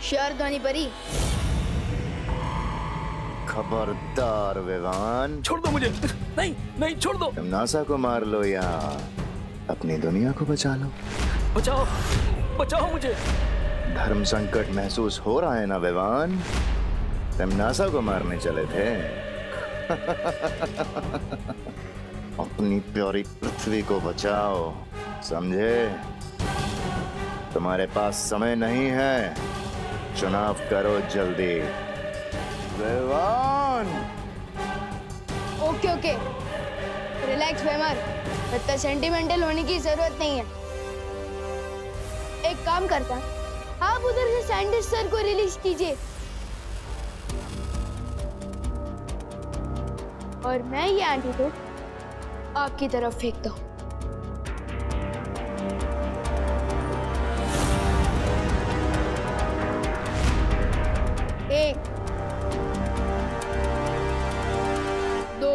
Sure धनी परी। खबरदार विवान। छोड़ दो मुझे। नहीं नहीं छोड़ दो। तुम नासा को मार लो या अपनी दुनिया को बचा लो। बचाओ बचाओ मुझे। धर्म संकट महसूस हो रहा है ना विवान? तुम नासा को मारने चले थे। अपनी प्यारी पृथ्वी को बचाओ, समझे? तुम्हारे पास समय नहीं है, चुनाव करो जल्दी। विवान। ओके ओके, रिलैक्स वेमर, इतना सेंटिमेंटल होने की जरूरत नहीं है। एक काम करता, आप उधर से सैंडिस सर को रिलीज कीजिए और मैं ये एंटीडोट आपकी तरफ फेंकता हूँ। एक, दो,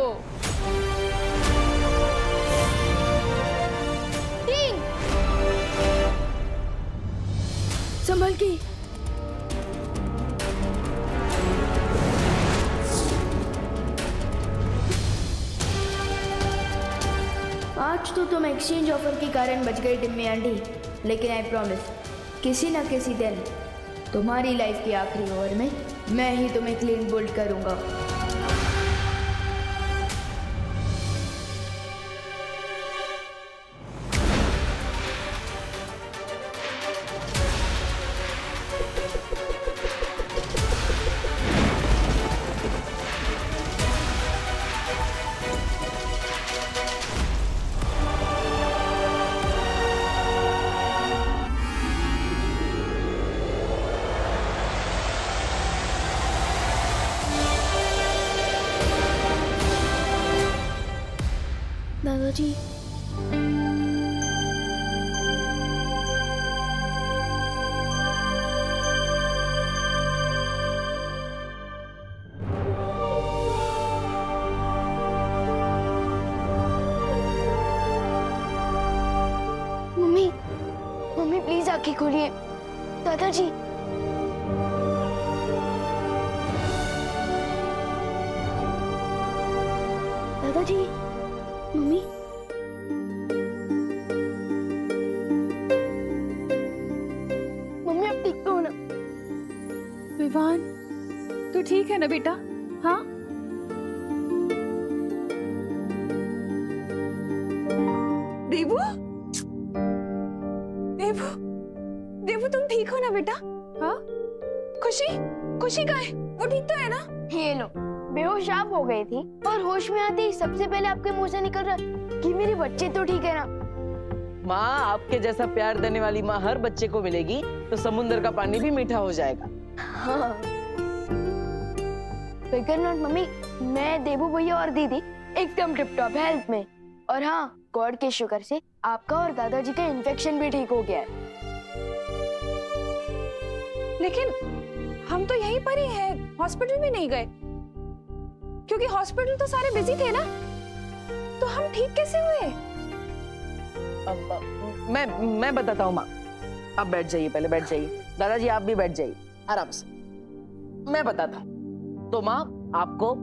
तीन। संभल के। आज तो तुम एक्सचेंज ऑफर के कारण बच गई टिम्मी आंटी, लेकिन आई प्रॉमिस किसी न किसी दिन तुम्हारी लाइफ की आखिरी ओवर में मैं ही तुम्हें क्लीन बोल्ड करूंगा। दादाजी, मम्मी मम्मी प्लीज आंखें खोलिए। दादाजी, दादाजी, मम्मी, मम्मी अब ठीक तो हो ना? विवान, तू ठीक है ना बेटा? हाँ? देवू, देवू, देवू तुम ठीक हो ना बेटा? हाँ? खुशी, खुशी कहाँ है? वो ठीक तो है ना? ये लो, बेहोश आप हो गई थी और होश में आते ही सबसे पहले आपके मुंह से निकल रहा कि मेरे बच्चे तो ठीक है ना। माँ, आपके जैसा प्यार देने वाली माँ हर बच्चे को मिलेगी तो समुद्र का पानी भी मीठा हो जाएगा। हाँ। फिकर नॉट मम्मी, मैं, देवू भैया और दीदी एकदम टिप टॉप हेल्थ में। और हाँ, गॉड के शुक्र से आपका और दादाजी का इन्फेक्शन भी ठीक हो गया है। लेकिन हम तो यहीं पर ही हैं, हॉस्पिटल भी नहीं गए, क्योंकि हॉस्पिटल तो सारे बिजी थे ना। तो हम ठीक कैसे हुए? मैं बताता हूँ माँ। आप बैठ जाइए, पहले बैठ जाइए। दादाजी आप भी बैठ जाइए आराम से, मैं बताता हूँ। तो माँ, आपको,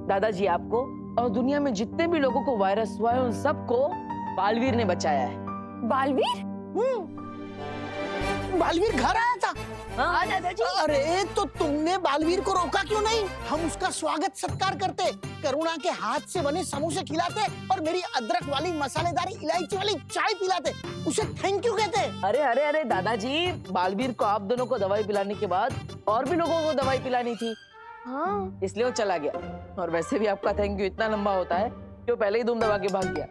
दादाजी आपको और दुनिया में जितने भी लोगों को वायरस हुआ है उन सबको बालवीर ने बचाया है। बालवीर? बालवीर घर आया था? हाँ दादाजी। अरे तो तुमने बालवीर को रोका क्यों नहीं? हम उसका स्वागत सत्कार करते, करुणा के हाथ से बने समोसे खिलाते और मेरी अदरक वाली मसालेदार इलायची वाली चाय पिलाते, उसे थैंक यू कहते। अरे अरे अरे दादाजी, बालवीर को आप दोनों को दवाई पिलाने के बाद और भी लोगों को दवाई पिलानी थी। हाँ। इसलिए वो चला गया। और वैसे भी आपका थैंक यू इतना लंबा होता है कि वो पहले ही धूम दबा के भाग गया।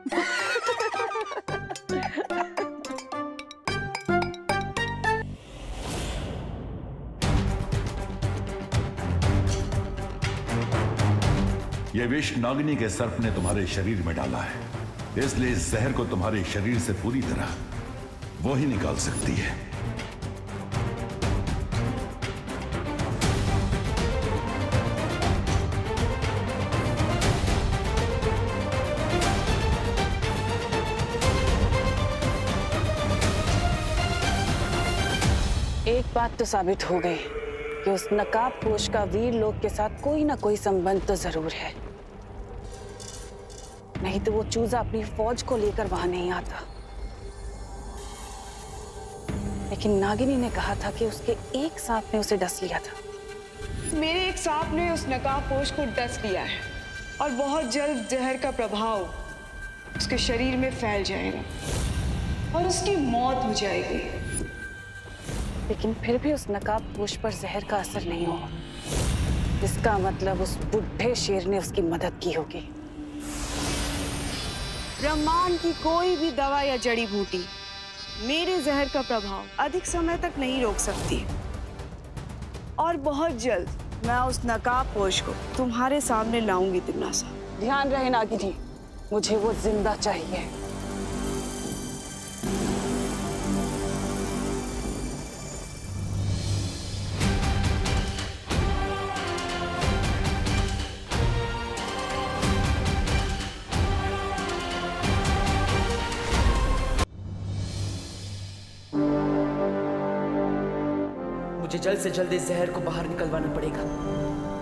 ये विष नागिनी के सर्प ने तुम्हारे शरीर में डाला है, इसलिए इस जहर को तुम्हारे शरीर से पूरी तरह वो ही निकाल सकती है। एक बात तो साबित हो गई, कि उस नकाबपोश का वीर लोग के साथ कोई ना कोई संबंध तो जरूर है, नहीं तो वो चूजा अपनी फौज को लेकर वहां नहीं आता। लेकिन नागिनी ने कहा था कि उसके एक सांप ने उसे डस लिया था। मेरे एक सांप ने उस नकाबपोश को डस लिया है और बहुत जल्द जहर का प्रभाव उसके शरीर में फैल जाएगा और उसकी मौत हो जाएगी। लेकिन फिर भी उस नकाबपोश पर जहर का असर नहीं हुआ। इसका मतलब उस बुढ़े शेर ने उसकी मदद की होगी। ब्रह्मांड की कोई भी दवा या जड़ी बूटी मेरे जहर का प्रभाव अधिक समय तक नहीं रोक सकती और बहुत जल्द मैं उस नकाबपोश को तुम्हारे सामने लाऊंगी तिम्नासा। ध्यान रहे नागिनी, मुझे वो जिंदा चाहिए। मुझे जल्द से जल्द इस जहर को बाहर निकलवाना पड़ेगा,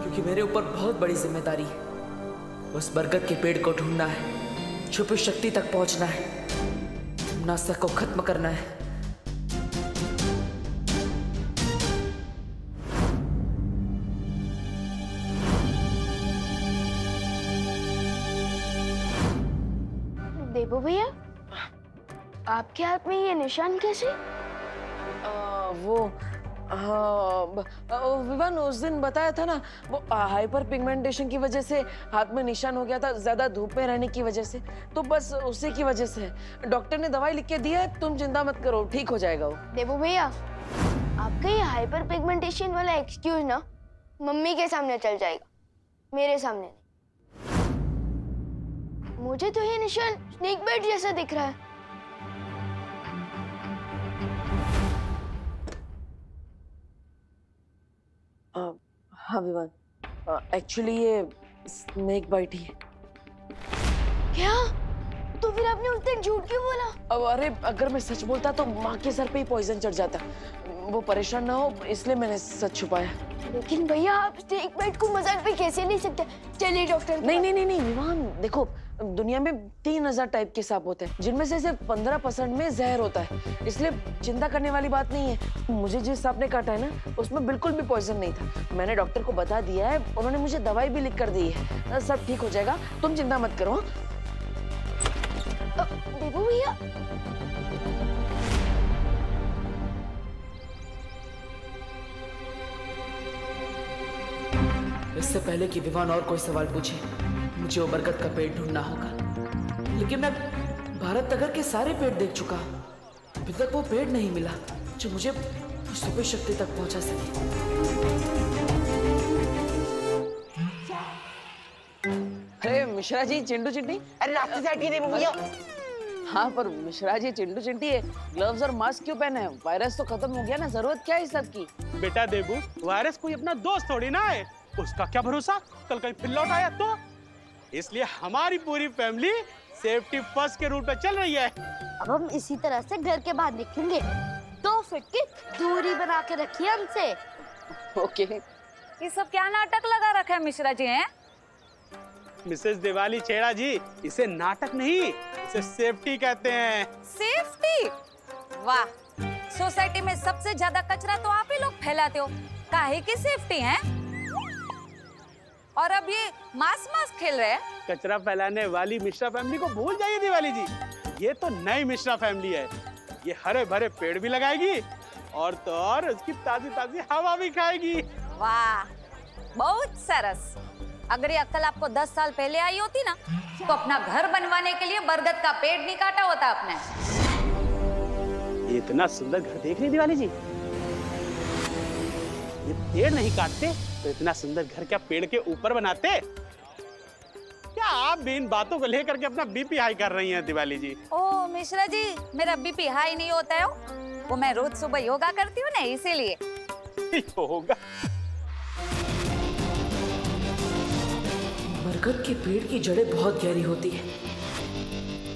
क्योंकि मेरे ऊपर बहुत बड़ी जिम्मेदारी है। उस बरगद के पेड़ को ढूंढना है, छुपी शक्ति तक पहुंचना है, नासा को खत्म करना है। देबू भैया, आपके हाथ में ये निशान कैसे? विवान उस दिन बताया था ना, वो हाइपर पिगमेंटेशन की वजह से हाथ में निशान हो गया था, ज्यादा धूप में रहने की वजह से, तो बस उसी की वजह से। डॉक्टर ने दवाई लिख के दी है, तुम चिंता मत करो, ठीक हो जाएगा वो। देबू भैया, आपका ये हाइपर पिगमेंटेशन वाला एक्सक्यूज ना मम्मी के सामने चल जाएगा, मेरे सामने नहीं। मुझे तो ये निशान स्नेक बाइट जैसा दिख रहा है। हाँ विवान, एक्चुअली ये स्नेक बाइट ही है। क्या? तो फिर आपने उस दिन झूठ क्यों बोला? अब अरे अगर मैं सच बोलता तो माँ के सर पे ही पॉइजन चढ़ जाता, वो परेशान ना हो इसलिए मैंने सच छुपाया। लेकिन भैया आप स्नेक बाइट को मजाक में कैसे ले सकते? चलिए डॉक्टर। नहीं विवान, देखो दुनिया में 3000 टाइप के सांप होते हैं, जिनमें से सिर्फ 15% में जहर होता है, इसलिए चिंता करने वाली बात नहीं है। मुझे जिस सांप ने काटा है ना, उसमें बिल्कुल भी पॉइजन नहीं था। मैंने डॉक्टर को बता दिया है, उन्होंने मुझे दवाई भी लिख कर दी है, सब ठीक हो जाएगा, तुम चिंता मत करो। देबू भैया, इससे पहले कि विवान और कोई सवाल पूछे, मुझे वो बरगद का पेड़ ढूंढना होगा। लेकिन मैं भारत नगर के सारे पेड़ देख चुका, अभी तक वो पेड़ नहीं मिला जो मुझे सुपर शक्ति तक पहुंचा सके। अरे मिश्रा जी, चिंटू चिंटी, अरे रास्ते से हटिए देबू भैया। हाँ पर मिश्रा जी, चिंटू चिंटी है, ग्लव्स और मास्क क्यों पहने हैं? वायरस तो खत्म हो गया ना, जरूरत क्या है इस सब की? बेटा देबू, वायरस कोई अपना दोस्त थोड़ी ना है, उसका क्या भरोसा कल कहीं फिर लौट आया तो। इसलिए हमारी पूरी फैमिली सेफ्टी फर्स्ट के रूट पे चल रही है। अब हम इसी तरह से घर के बाहर निकलेंगे, 2 फीट की दूरी बना के रखिए हमसे। ओके। ये सब क्या नाटक लगा रखा है मिश्रा जी हैं? मिसेस दिवाली छेड़ा जी, इसे नाटक नहीं, इसे सेफ्टी कहते हैं। सेफ्टी? वाह, सोसाइटी में सबसे ज्यादा कचरा तो आप ही लोग फैलाते हो, काहे की सेफ्टी है? और अब ये मास खेल रहे हैं। कचरा फैलाने वाली मिश्रा फैमिली को भूल जाइए दिवाली जी, ये तो नई मिश्रा फैमिली है। ये हरे भरे पेड़ भी लगाएगी और तो और उसकी ताजी ताजी हवा भी खाएगी। वाह, बहुत सरस। अगर ये अक्ल आपको 10 साल पहले आई होती ना, तो अपना घर बनवाने के लिए बरगद का पेड़ नहीं काटा होता आपने। ये इतना सुंदर घर देख रही दिवाली जी, ये पेड़ नहीं काटते तो इतना सुंदर घर क्या पेड़ के ऊपर बनाते? क्या आप भी इन बातों को लेकर के अपना बीपी हाई कर रही हैं दिवाली जी? ओ मिश्रा जी, मेरा बीपी हाई नहीं होता है, वो मैं रोज सुबह योगा करती हूँ ना, इसीलिए। योगा? बरगद के पेड़ की जड़ें बहुत गहरी होती है,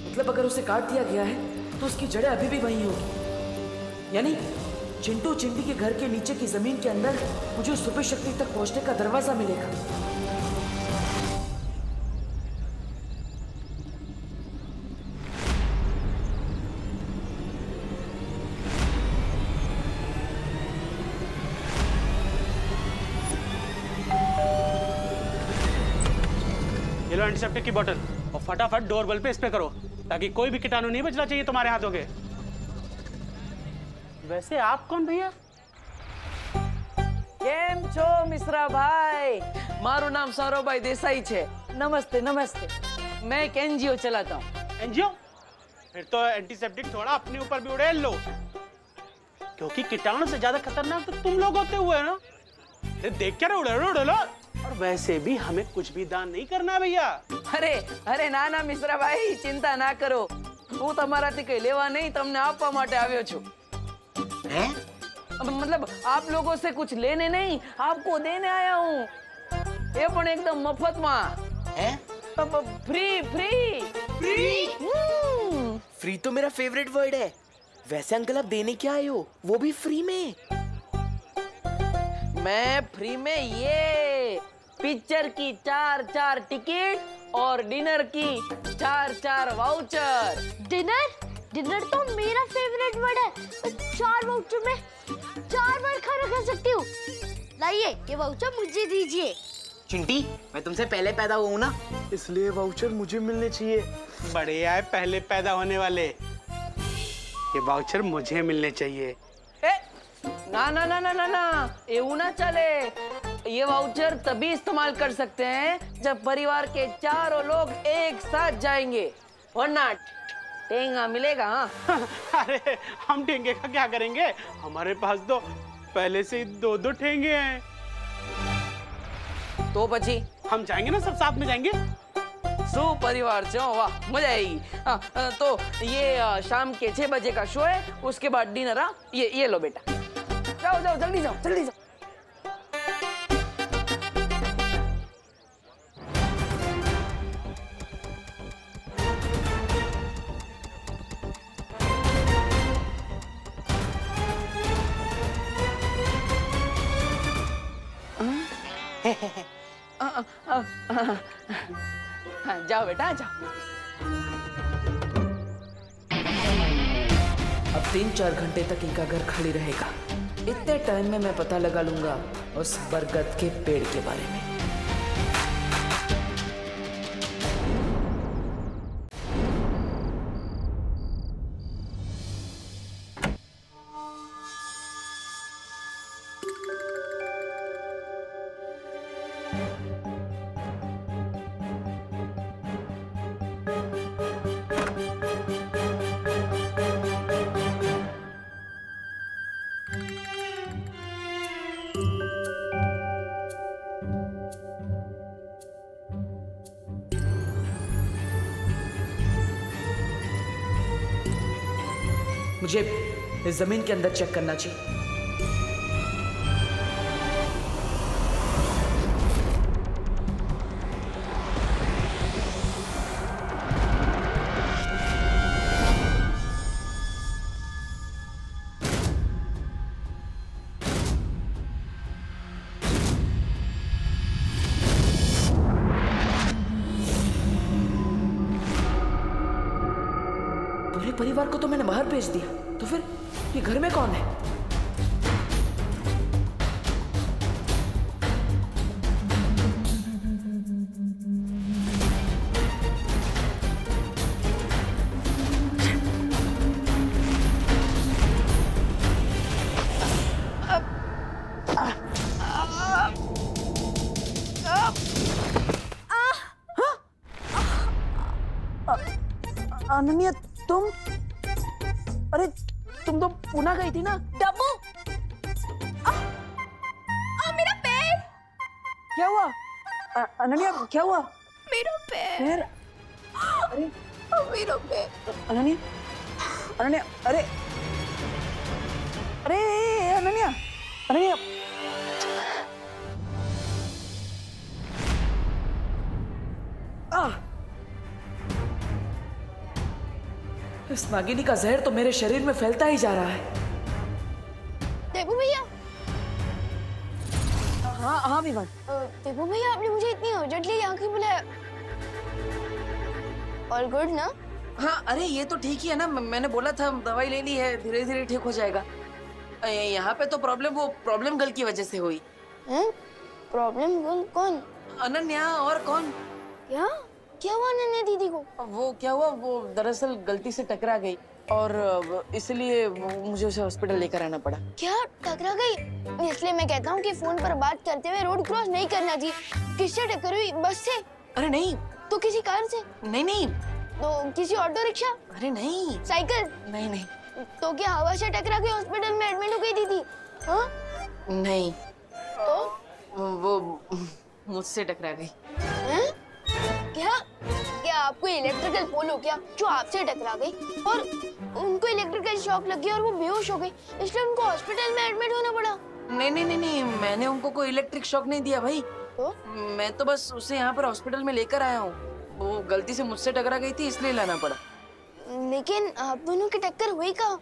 मतलब अगर उसे काट दिया गया है तो उसकी जड़ें अभी भी वहीं होगी, यानी चिंटू चिंटी के घर के नीचे की जमीन के अंदर मुझे उस सुपर शक्ति तक पहुंचने का दरवाजा मिलेगा। ये लो एंटीसेप्टिक की बोतल और फटाफट डोर बेल पे स्प्रे करो ताकि कोई भी कीटाणु नहीं बचना चाहिए तुम्हारे हाथों के। वैसे आप कौन भैया? કેમ છો મિશ્રા ભાઈ? મારું નામ સૌરભભાઈ દેસાઈ છે। નમસ્તે નમસ્તે। मैं एक एनजीओ चलाता हूँ। एनजीओ? फिर तो एंटीसेप्टिक थोड़ा अपने ऊपर भी उड़ेल लो, क्योंकि कीटाणु से ज्यादा खतरनाक तो तुम लोग होते हुए ना। देख क्या उड़े लो। और वैसे भी हमें कुछ भी दान नहीं करना भैया। अरे अरे ना ना मिश्रा भाई चिंता ना करो, હું તમારાથી કઈ લેવા નહીં, તમને આપવા માટે આવ્યો છું। हैं? मतलब आप लोगों से कुछ लेने नहीं, आपको देने आया हूँ। ये पण एकदम मफत में। हैं? Free free free? फ्री तो मेरा फेवरेट वर्ड है। वैसे अंकल आप देने क्या आए हो, वो भी फ्री में? मैं फ्री में ये पिक्चर की 4 टिकट और डिनर की 4 वाउचर। डिनर तो मेरा फेवरेट वर्ड है। 4 वाउचर में 4 बार खाना खा सकती हूँ। लाइए ये वाउचर मुझे दीजिए। चिंटी मैं तुमसे पहले पैदा हुआ हूँ ना, इसलिए वाउचर मुझे मिलने चाहिए। बढ़िया है, पहले पैदा होने वाले। ये वाउचर मुझे मिलने चाहिए। ना ना ना ना ना ना, ये ना चले। ये वाउचर तभी इस्तेमाल कर सकते हैं जब परिवार के चारों लोग एक साथ जाएंगे, वरना टेंगा मिलेगा। हाँ। अरे हम ठेंगे का क्या करेंगे, हमारे पास तो पहले से ही 2 ठेंगे हैं। तो बची हम जाएंगे ना, सब साथ में जाएंगे। परिवार से वाह मजा आएगी। तो ये शाम के 6 बजे का शो है, उसके बाद डिनर। ये लो बेटा, जाओ जाओ जल्दी जाओ जल्दी जाओ। जाओ बेटा जाओ। अब 3-4 घंटे तक इनका घर खाली रहेगा। इतने टाइम में मैं पता लगा लूंगा उस बरगद के पेड़ के बारे में। मुझे इस जमीन के अंदर चेक करना चाहिए। परिवार को तो मैंने बाहर भेज दिया, तो फिर ये घर में कौन है? अनन्या तुम, अरे तुम तो पुणे गई थी ना? डब्बू, मेरा पैर। क्या हुआ अनन्या, क्या हुआ? मेरा पैर। अरे मेरा पैर। अनन्या अनन्या, अरे अरे अनन्या अनन्या, इस नागिनी का जहर तो मेरे शरीर में फैलता ही जा रहा है। हाँ हाँ विवान। देखो भैया, आपने मुझे इतनी अर्जेंटली यहाँ क्यों बुलाया? ऑल गुड ना? हाँ अरे ये तो ठीक ही है ना, मैंने बोला था दवाई ले ली है, धीरे धीरे ठीक हो जाएगा। यहाँ पे तो प्रॉब्लम गर्ल की वजह से हुई। प्रॉब्लम गर्ल कौन? अनन्या, और कौन? क्या क्या हुआ अनन्या दीदी को? वो क्या हुआ, वो दरअसल गलती से टकरा गई और इसलिए मुझे उसे हॉस्पिटल लेकर आना पड़ा। क्या टकरा गई? इसलिए मैं कहता हूँ कि फोन पर बात करते हुए रोड क्रॉस नहीं करना चाहिए। किससे टक्कर हुई? बस से? अरे नहीं। तो किसी कार से? नहीं नहीं। तो किसी ऑटो रिक्शा? अरे नहीं। साइकिल? नहीं नहीं। तो क्या हवा से टकरा के हॉस्पिटल में एडमिट हो गई दीदी? हाँ? नहीं। तो वो मुझसे टकरा गई। क्या आपको इलेक्ट्रिकल पोल हो क्या जो आपसे टकरा गई और उनको इलेक्ट्रिकल शॉक लग गया और वो बेहोश हो गई, इसलिए उनको हॉस्पिटल में एडमिट होना पड़ा? नहीं नहीं नहीं नहीं, मैंने उनको कोई इलेक्ट्रिक शॉक नहीं दिया भाई। तो? मैं तो बस उसे यहाँ पर हॉस्पिटल में लेकर आया हूँ। वो गलती से मुझसे टकरा गई थी इसलिए लाना पड़ा। लेकिन आप दोनों की टक्कर हुई कहाँ?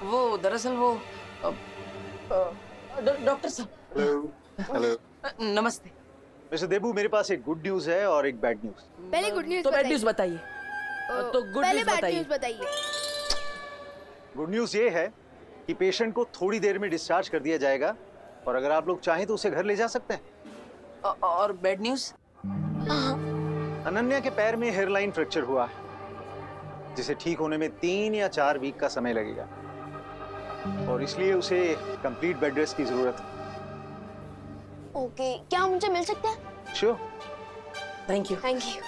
वो दरअसल वो डॉक्टर साहब। हेलो। नमस्ते मिस्टर देबू, मेरे पास एक गुड न्यूज है और एक बैड न्यूज। पहले गुड न्यूज तो बैड न्यूज बताइए। तो गुड पहले न्यूज बैड न्यूज बताइए। गुड न्यूज ये है कि पेशेंट को थोड़ी देर में डिस्चार्ज कर दिया जाएगा और अगर आप लोग चाहें तो उसे घर ले जा सकते हैं। और बैड न्यूज? अनन्या के पैर में हेयरलाइन फ्रैक्चर हुआ है, जिसे ठीक होने में 3 या 4 वीक का समय लगेगा और इसलिए उसे कंप्लीट बेड रेस्ट की जरूरत है। ओके, क्या हम उनसे मिल सकते हैं? Sure. Thank you. Thank you.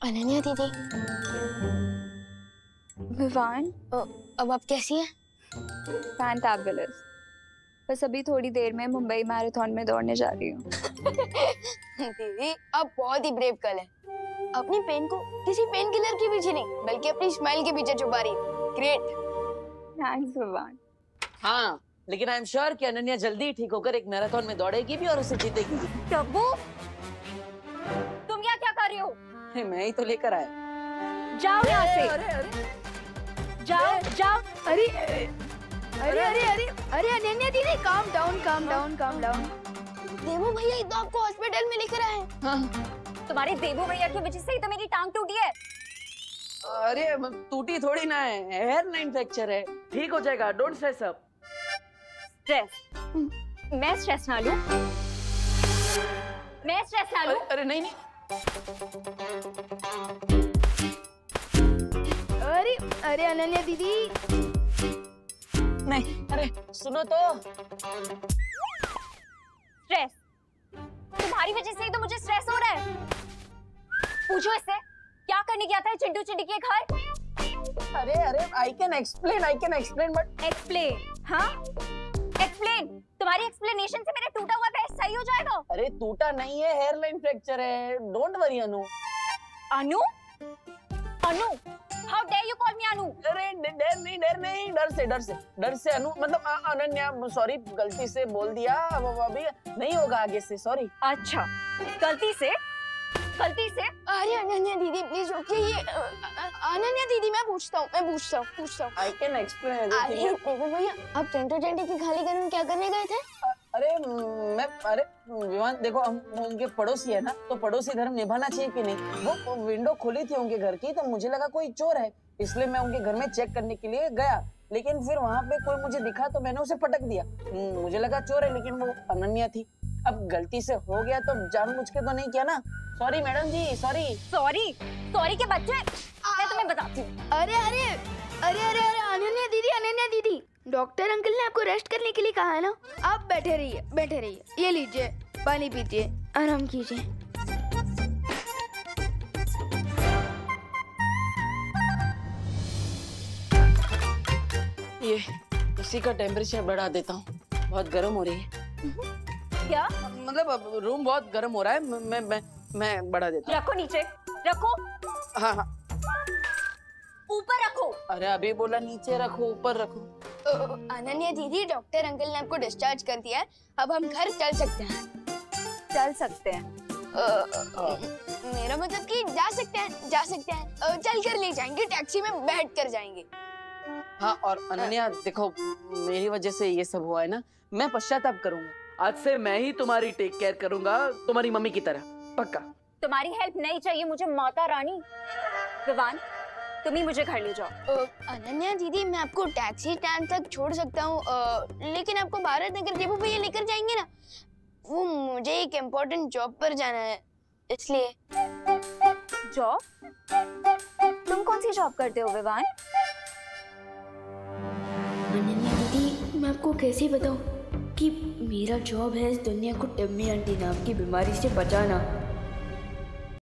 Ananya दीदी। विवान, अब आप कैसी हैं? फैंटाबुलस। बस अभी थोड़ी देर में मुंबई मैराथन में दौड़ने जा रही हूँ। दीदी, आप बहुत ही ब्रेव गर्ल हैं। अपनी पेन को किसी पेन किलर के पीछे नहीं, बल्कि अपनी स्माइल के पीछे छुपा रही है। ग्रेट। थैंक्स विवान। हाँ, लेकिन आई एम श्योर कि अनन्या जल्दी ठीक होकर एक मैराथन में दौड़ेगी भी और उसे जीतेगी। टब्बू, तुम यहाँ क्या कर रही हो? मैं ही तो लेकर आया। जाओ यहाँ से। अरे अरे जाओ जाओ। अरे अरे अरे अरे अरे अनन्या दीदी, calm down calm down calm down. देवू भैया तो आपको हॉस्पिटल में लेकर आए। हाँ। तुम्हारे देवू भैया की वजह से ही तो मेरी टांग टूटी है। अरे टूटी थोड़ी ना है, हेयरलाइन फ्रैक्चर है, ठीक हो जाएगा। Don't stress up. स्ट्रेस? मैं स्ट्रेस ना लूं? मैं स्ट्रेस ना लूं? अरे नहीं नहीं। अरे अरे अनन्या दीदी, नहीं। अरे सुनो तो। स्ट्रेस? तुम्हारी वजह से ही तो मुझे स्ट्रेस हो रहा है। पूछो इससे, क्या करने गया था चिंटू चिंटी के घर? अरे अरे I can explain but. Explain? हाँ, एक्सप्लेन। तुम्हारी एक्सप्लेनेशन से मेरा टूटा हुआ पैर सही हो जाएगा? अरे टूटा नहीं है, हेयरलाइन फ्रैक्चर है। Don't worry Anu. Anu? Anu? How dare you call me अनु? अरे डर से अनु, मतलब अनन्या, सॉरी, गलती से बोल दिया। अभी नहीं होगा आगे से, सॉरी। अच्छा, गलती से? अरे अनन्या दीदी प्लीज रुकिए। ये अनन्या दीदी, मैं पूछता हूँ। I can explain. देखो भैया, आप चिंटू चिंटी की खाली घर में क्या करने गए थे? अरे विवान देखो, हम उनके पड़ोसी है ना, तो पड़ोसी धर्म निभाना चाहिए कि नहीं। वो विंडो खुली थी उनके घर की, तो मुझे लगा कोई चोर है, इसलिए मैं उनके घर में चेक करने के लिए गया। लेकिन फिर वहाँ पे कोई मुझे दिखा तो मैंने उसे पटक दिया। मुझे लगा चोर है, लेकिन वो अनन्या थी। अब गलती से हो गया तो जानबूझ के तो नहीं किया ना। सॉरी मैडम जी, सॉरी के बच्चे, मैं तुम्हें बताती हूँ। अरे अरे अरे अरे अरे अनन्या दीदी, डॉक्टर अंकल ने आपको रेस्ट करने के लिए कहा है ना। आप बैठे रहिए। ये लीजिए, पानी पीजिए, आराम कीजिए। ये इसी का टेम्परेचर बढ़ा देता हूँ, बहुत गर्म हो रही है। क्या मतलब अब रूम बहुत गर्म हो रहा है, मैं बढ़ा देता हूँ। रखो नीचे, रखो। हाँ। ऊपर रखो। अरे अभी बोला नीचे रखो, ऊपर रखो। अनन्या दीदी, डॉक्टर अंकल ने आपको डिस्चार्ज कर दिया है, अब हम घर चल सकते हैं। चल सकते हैं? मेरा मतलब कि जा सकते हैं, चल कर ले जाएंगे, टैक्सी में बैठ कर जाएंगे। हाँ, और अनन्या देखो, मेरी वजह से ये सब हुआ है ना, मैं पश्चाताप करूंगा। आज से मैं ही तुम्हारी टेक केयर करूंगा, तुम्हारी मम्मी की तरह, पक्का। तुम्हारी हेल्प नहीं चाहिए मुझे माता रानी। विवान, तुम ही मुझे घर ले जाओ। अनन्या दीदी, मैं आपको टैक्सी स्टैंड तक छोड़ सकता हूँ, लेकिन आपको भारत नगर देवू भैया लेकर जाएंगे ना, वो मुझे एक इम्पोर्टेंट जॉब पर जाना है, इसलिए। जॉब? तुम कौन सी जॉब करते हो विवान? अनन्या दीदी, मैं आपको कैसे बताऊं कि मेरा जॉब है इस दुनिया को टम्मी आंटी नाम की बीमारी से बचाना।